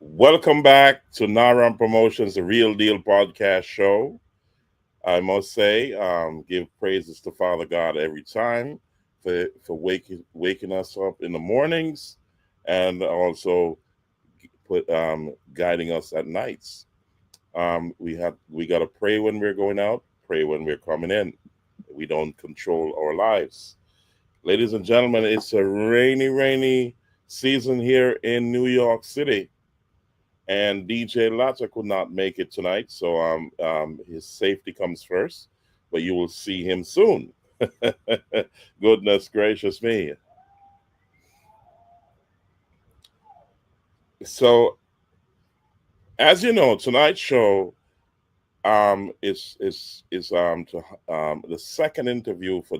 Welcome back to Naram Promotions, the Real Deal podcast show. I must say, give praises to Father God every time for waking us up in the mornings, and also guiding us at nights. We got to pray when we're going out, pray when we're coming in. We don't control our lives. Ladies and gentlemen, it's a rainy season here in New York City, and DJ Latta could not make it tonight, so his safety comes first. But you will see him soon. Goodness gracious me! So, as you know, tonight's show is to the second interview for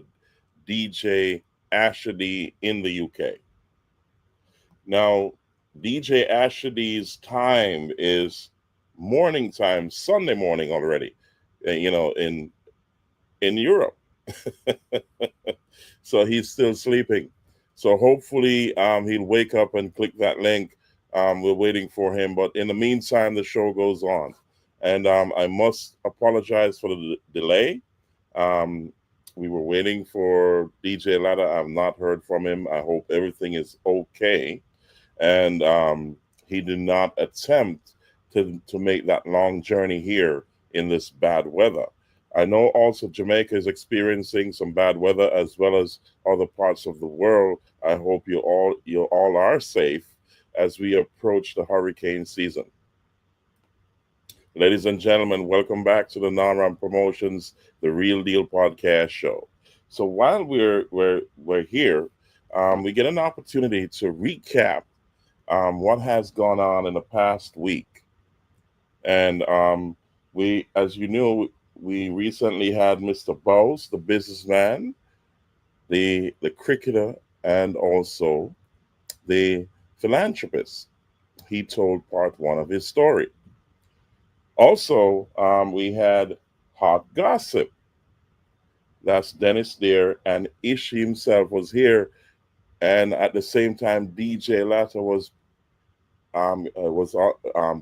DJ ASHA in the UK. Now, DJ ASHA's time is morning time, Sunday morning already. In Europe. So he's still sleeping. So hopefully he'll wake up and click that link. We're waiting for him. But in the meantime, the show goes on. And I must apologize for the delay. Um, we were waiting for DJ Latta. I've not heard from him. I hope everything is okay. And he did not attempt to make that long journey here in this bad weather. I know also Jamaica is experiencing some bad weather as well as other parts of the world. I hope you all are safe as we approach the hurricane season. Ladies and gentlemen, welcome back to the Non-Ram Promotions, the Real Deal podcast show. So while we're here, we get an opportunity to recap what has gone on in the past week. And as you know, we recently had Mr. Bowes, the businessman, the cricketer, and also the philanthropist. He told part one of his story. Also, we had hot gossip. That's Dennis there, and Ishi himself was here, and at the same time, DJ Latta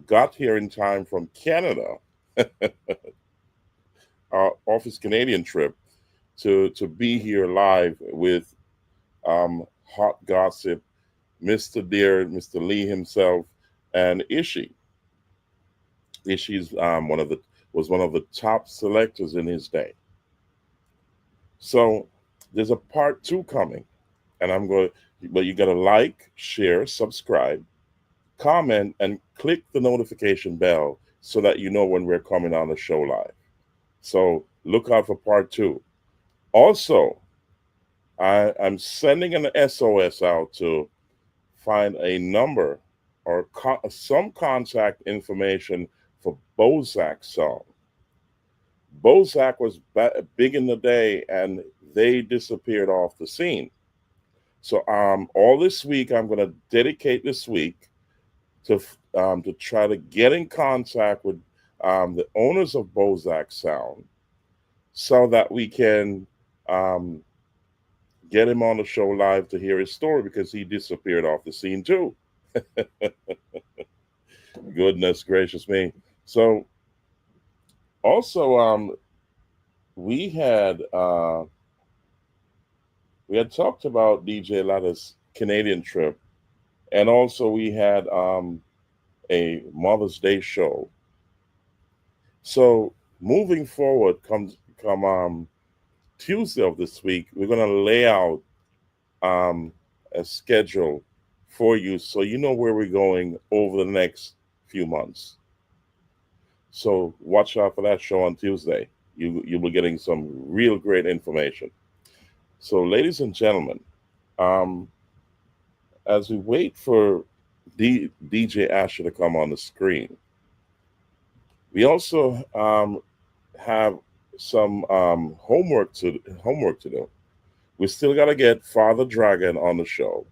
got here in time from Canada, off his Canadian trip, to be here live with hot gossip, Mr. Deer, Mr. Lee himself, and Ishi. Ishi's one of the top selectors in his day. So there's a part two coming, and but you gotta like, share, subscribe, comment, and click the notification bell so that you know when we're coming on the show live. So look out for part two. Also, I'm sending an SOS out to find a number or some contact information for Bozak's song. Bozak was big in the day, and they disappeared off the scene. So all this week, I'm going to dedicate this week to try to get in contact with the owners of Bozak Sound so that we can um, get him on the show live to hear his story because he disappeared off the scene too. Goodness gracious me. So also we had uh, we had talked about DJ Latta's Canadian trip, and also we had a Mother's Day show. So moving forward, come Tuesday of this week, we're gonna lay out um, a schedule for you so you know where we're going over the next few months. So watch out for that show on Tuesday. You'll be getting some real great information. So, ladies and gentlemen, um, as we wait for DJ Asher to come on the screen, we also have some homework to do. We still got to get Father Dragon on the show.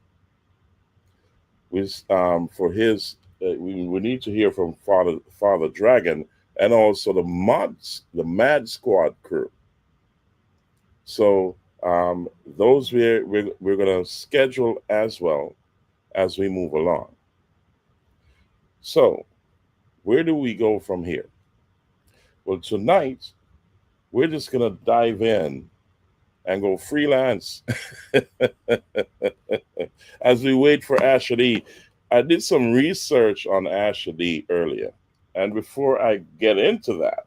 For his we need to hear from Father Dragon and also the Mad Squad crew. So Um, those we're going to schedule as well as we move along. So, where do we go from here? Well, tonight we're just going to dive in and go freelance as we wait for ASHA. I did some research on ASHA earlier, and before I get into that,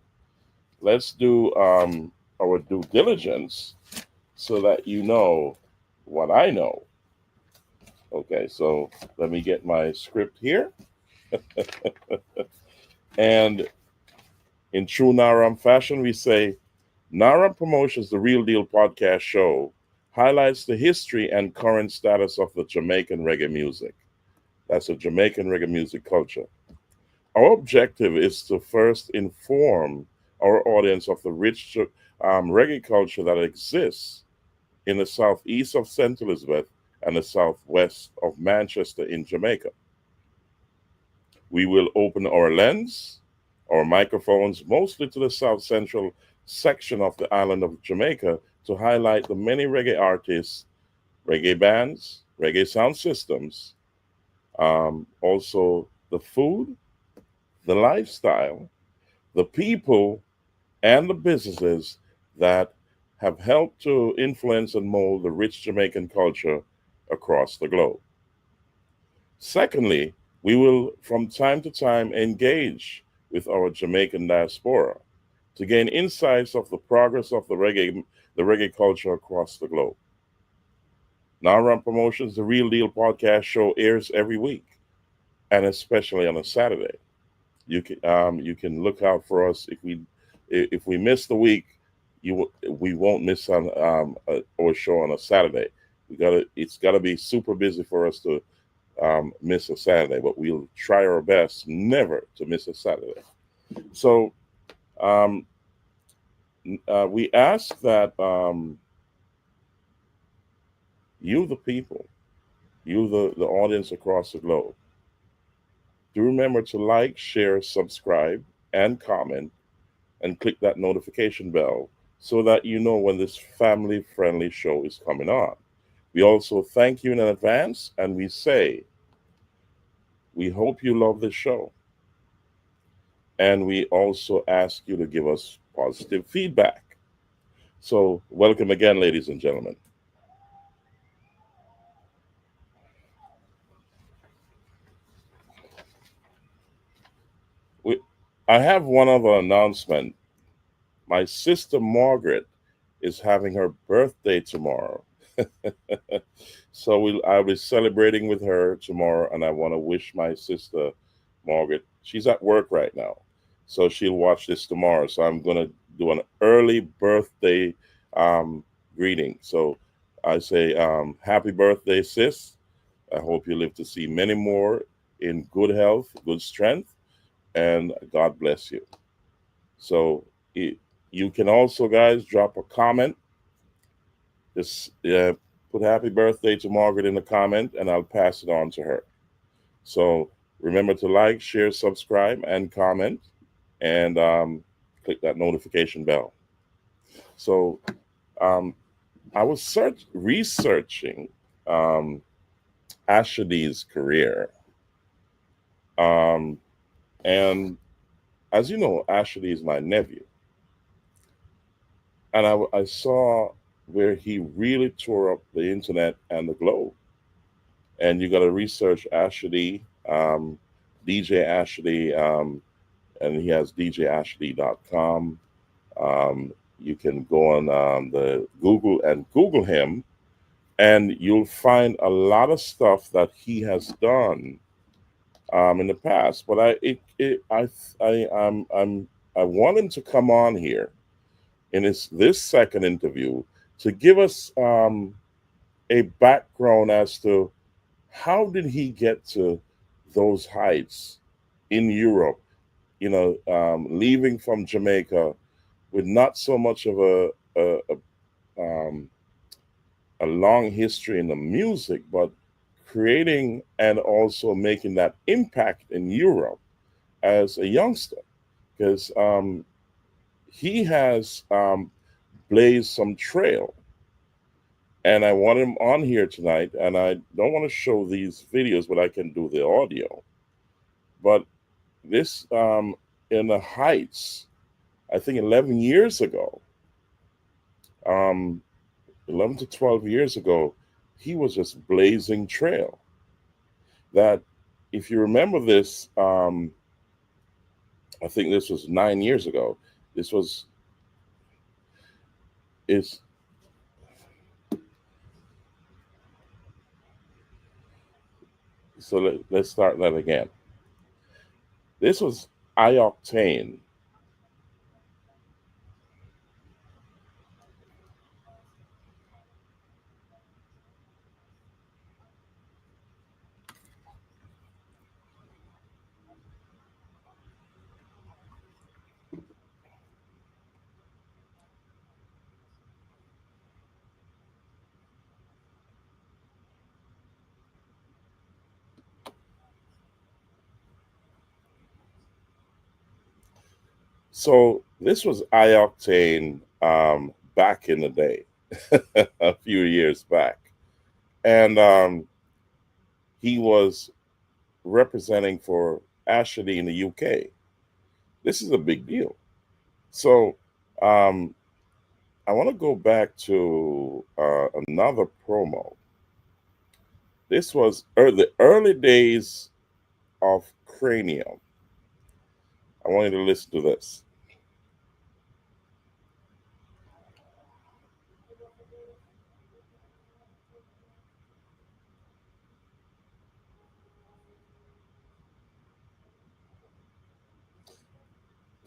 let's do our due diligence so that you know what I know. Okay, so let me get my script here. And in true Naram fashion, we say Naram Promotions, the Real Deal podcast show, highlights the history and current status of the Jamaican reggae music. That's the Jamaican reggae music culture. Our objective is to first inform our audience of the rich reggae culture that exists in the southeast of St. Elizabeth and the southwest of Manchester in Jamaica. We will open our lens, our microphones, mostly to the south central section of the island of Jamaica to highlight the many reggae artists, reggae bands, reggae sound systems, also the food, the lifestyle, the people, and the businesses that have helped to influence and mold the rich Jamaican culture across the globe. Secondly, we will from time to time engage with our Jamaican diaspora to gain insights of the progress of the reggae culture across the globe. Now Run Promotions, the Real Deal podcast show airs every week, and especially on a Saturday. You can look out for us if we miss the week. We won't miss on our show on a Saturday. It's gotta be super busy for us to miss a Saturday, but we'll try our best never to miss a Saturday. So um, we ask that you, the people, you, the audience across the globe, do remember to like, share, subscribe, and comment, and click that notification bell so that you know when this family friendly show is coming on. We also thank you in advance and we say, we hope you love the show. And we also ask you to give us positive feedback. So, welcome again, ladies and gentlemen. We, I have one other announcement. My sister Margaret is having her birthday tomorrow. So I'll be celebrating with her tomorrow, and I want to wish my sister Margaret. She's at work right now, so she'll watch this tomorrow. So I'm gonna do an early birthday um, greeting. So I say, happy birthday, sis. I hope you live to see many more in good health, good strength, and God bless you. So you can also, guys, drop a comment. Just put happy birthday to Margaret in the comment, and I'll pass it on to her. So remember to like, share, subscribe, and comment, and click that notification bell. So um, I was researching um, Ashadee's career. Um, and as you know, Ashadee is my nephew. And I saw where he really tore up the internet and the globe. And you got to research Ashley, DJ Ashley, and he has djashley.com. You can go on the Google and Google him, and you'll find a lot of stuff that he has done in the past. But I want him to come on here in this second interview to give us a background as to how did he get to those heights in Europe, leaving from Jamaica with not so much of um, a long history in the music, but creating and also making that impact in Europe as a youngster. Because he has blazed some trail And I want him on here tonight. And I don't want to show these videos, but I can do the audio. But this in the Heights, I think 11 years ago, um, 11 to 12 years ago, he was just blazing trail. That, if you remember this, I think this was 9 years ago. This was it's so let's start that again. This was ioctane. So this was ioctane back in the day, a few years back, and he was representing for ASHA in the UK. This is a big deal. So um, I want to go back to another promo. This was the early days of Cranium. I want you to listen to this.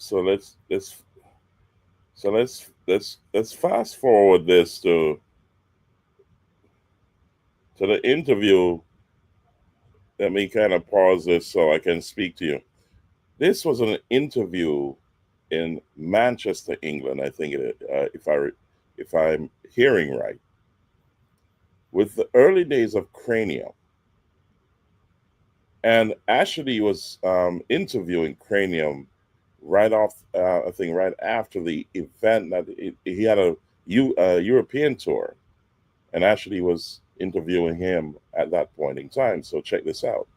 So let's fast forward this to the interview. Let me kind of pause this so I can speak to you. This was an interview in Manchester, England. I think if I'm hearing right, with the early days of Cranium. And Ashley was interviewing Cranium right off, I think, right after the event that he had a European tour, and Ashley was interviewing him at that point in time. So check this out.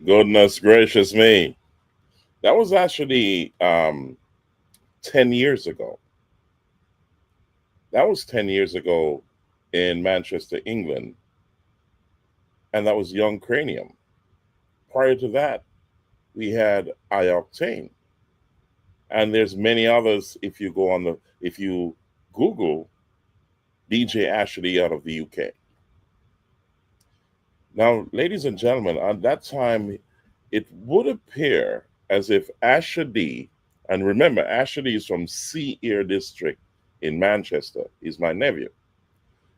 Goodness gracious me. That was actually 10 years ago. That was 10 years ago in Manchester, England, and that was Young Cranium. Prior to that, we had iOctane, and there's many others. If you Google DJ Ashley out of the UK. Now, ladies and gentlemen, at that time, it would appear as if Ashley, and remember, Ashley is from Sea Ear District in Manchester. He's my nephew.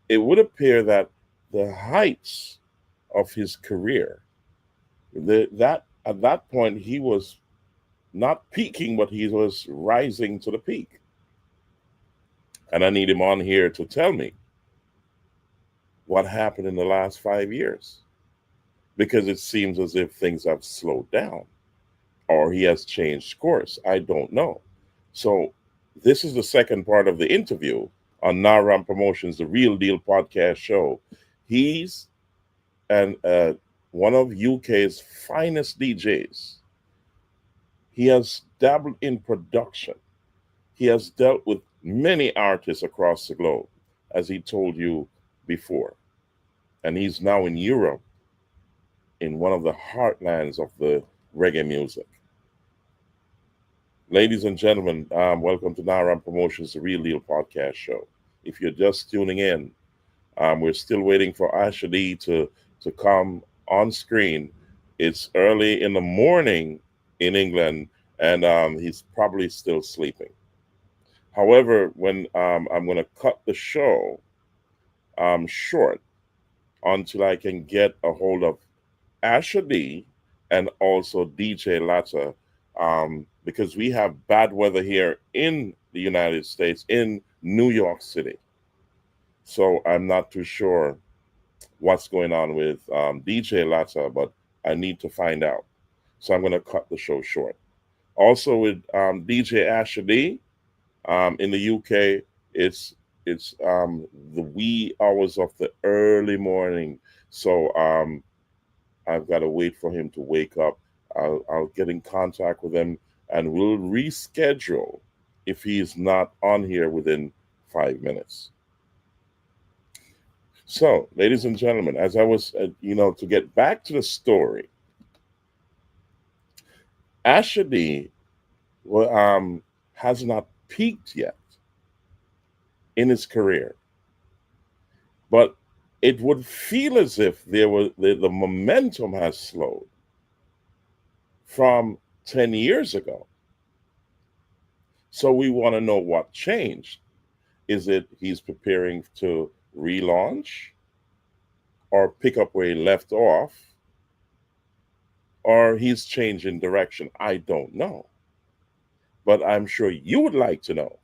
It would appear that the heights of his career, that at that point he was not peaking, but he was rising to the peak. And I need him on here to tell me what happened in the last 5 years, because it seems as if things have slowed down or he has changed course. I don't know. So, this is the second part of the interview on Naram Promotions, the Real Deal podcast show. He's and one of UK's finest DJs. He has dabbled in production. He has dealt with many artists across the globe, as he told you before. And he's now in Europe, in one of the heartlands of the reggae music. Ladies and gentlemen, welcome to Naram Promotions, the Real Deal podcast show. If you're just tuning in, we're still waiting for Ashley to come on screen. It's early in the morning in England, and he's probably still sleeping. However, when I'm going to cut the show short until I can get a hold of Ashley and also DJ Latta, because we have bad weather here in the United States, in New York City. So I'm not too sure what's going on with DJ Latta, but I need to find out. So I'm going to cut the show short. Also with DJ Ashley in the UK, it's the wee hours of the early morning. So I've got to wait for him to wake up. I'll get in contact with him and we'll reschedule if he is not on here within 5 minutes. So, ladies and gentlemen, as I was, to get back to the story, Ashley has not peaked yet in his career, but it would feel as if the momentum has slowed from 10 years ago. So we want to know what changed. Is it he's preparing to relaunch or pick up where he left off, or he's changing direction? I don't know. But I'm sure you would like to know.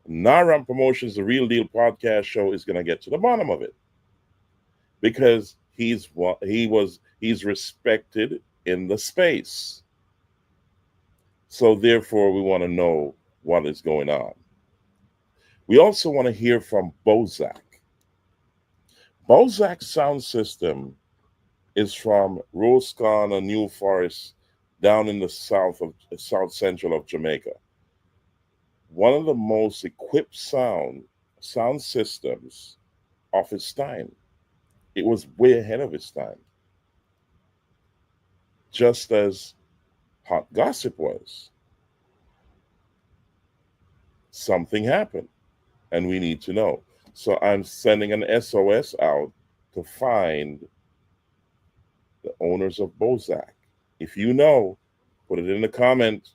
Naram Promotions, the Real Deal podcast show, is going to get to the bottom of it, because he's respected in the space. So therefore, we want to know what is going on. We also want to hear from Bozak. Bozak's sound system is from Roscon, New Forest, down in the south central of Jamaica. One of the most equipped sound systems of its time. It was way ahead of its time, just as Hot Gossip was. Something happened, and we need to know. So I'm sending an SOS out to find the owners of Bozak. If you know, put it in the comment,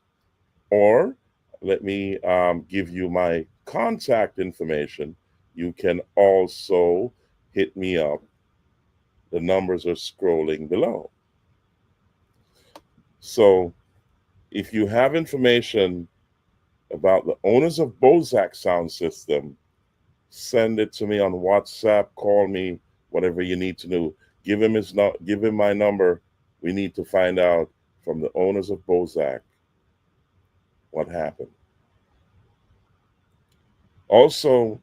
or let me give you my contact information. You can also hit me up. The numbers are scrolling below. So if you have information about the owners of Bozak sound system, send it to me on WhatsApp, call me, whatever you need to do. Give him my number. We need to find out from the owners of Bozak what happened. Also,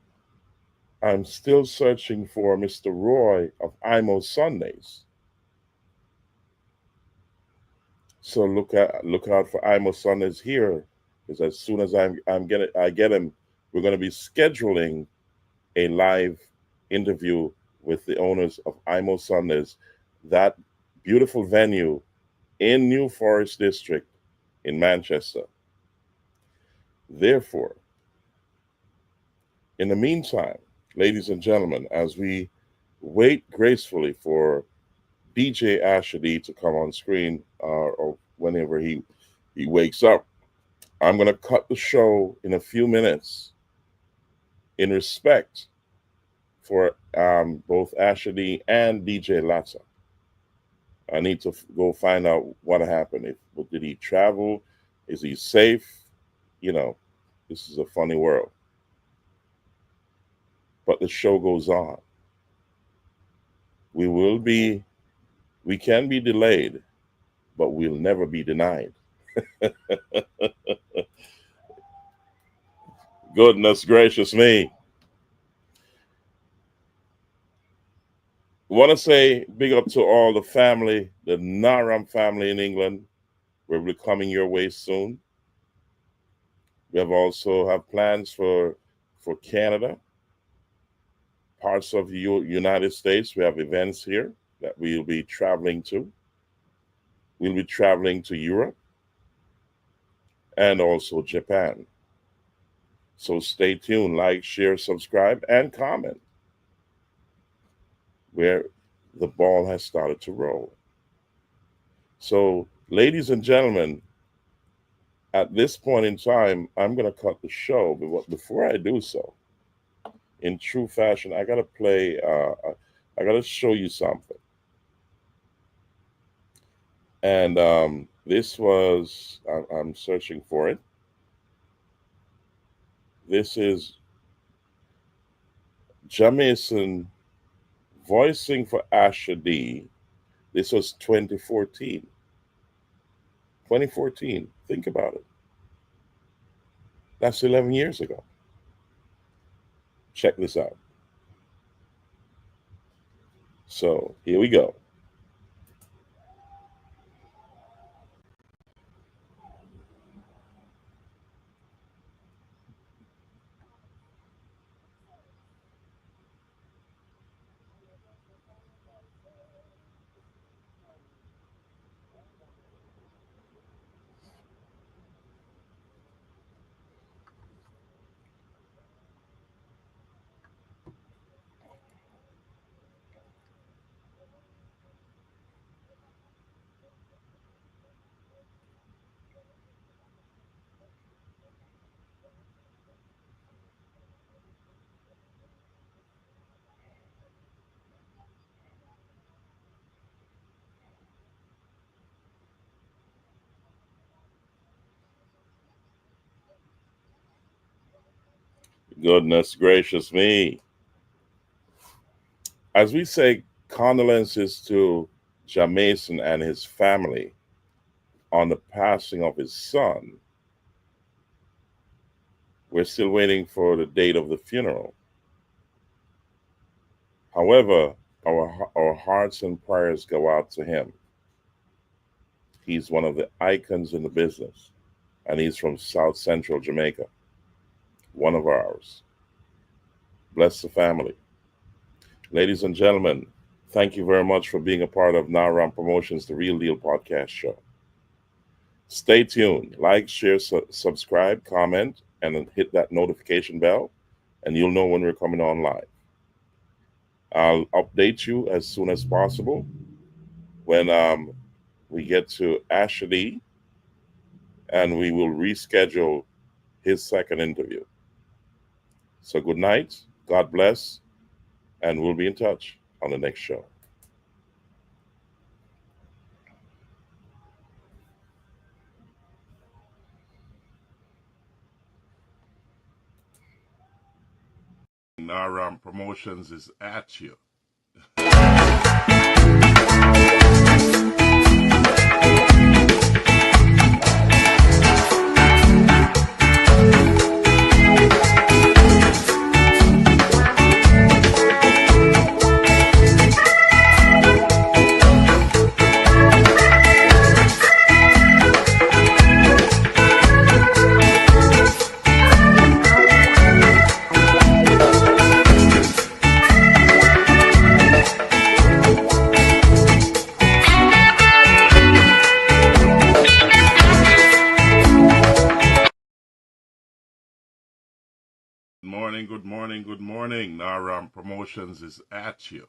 I'm still searching for Mr. Roy of IMO Sundays. So look out for Imo Sundays here, because as soon as I get him, we're going to be scheduling a live interview with the owners of Imo Sundays, that beautiful venue in New Forest District in Manchester. Therefore, in the meantime, ladies and gentlemen, as we wait gracefully for DJ ASHA to come on screen, or whenever he wakes up, I'm going to cut the show in a few minutes in respect for both ASHA and DJ Latta. I need to go find out what happened. Did he travel? Is he safe? You know, this is a funny world. But the show goes on. We can be delayed, but we'll never be denied. Goodness gracious me. Want to say big up to all the family, the Naram family in England. We'll be coming your way soon. We have plans for Canada, parts of the United States. We have events here that we'll be traveling to. We'll be traveling to Europe and also Japan. So stay tuned, like, share, subscribe, and comment, where the ball has started to roll. So, ladies and gentlemen, at this point in time, I'm going to cut the show. But before I do so, in true fashion, I got to play, I got to show you something. And this was, I'm searching for it. This is Jamison voicing for ASHA D. This was 2014. 2014. Think about it. That's 11 years ago. Check this out. So here we go. Goodness gracious me. As we say condolences to Jamison and his family on the passing of his son, we're still waiting for the date of the funeral. However, our hearts and prayers go out to him. He's one of the icons in the business, and he's from South Central Jamaica, one of ours. Bless the family. Ladies and gentlemen, thank you very much for being a part of Naram Promotions, the Real Deal podcast show. Stay tuned. Like, share, subscribe, comment, and then hit that notification bell, and you'll know when we're coming on live. I'll update you as soon as possible when we get to ASHA, and we will reschedule his second interview. So good night, God bless, and we'll be in touch on the next show. Naram Promotions is at you. morning, good morning, good morning. Naram Promotions is at you.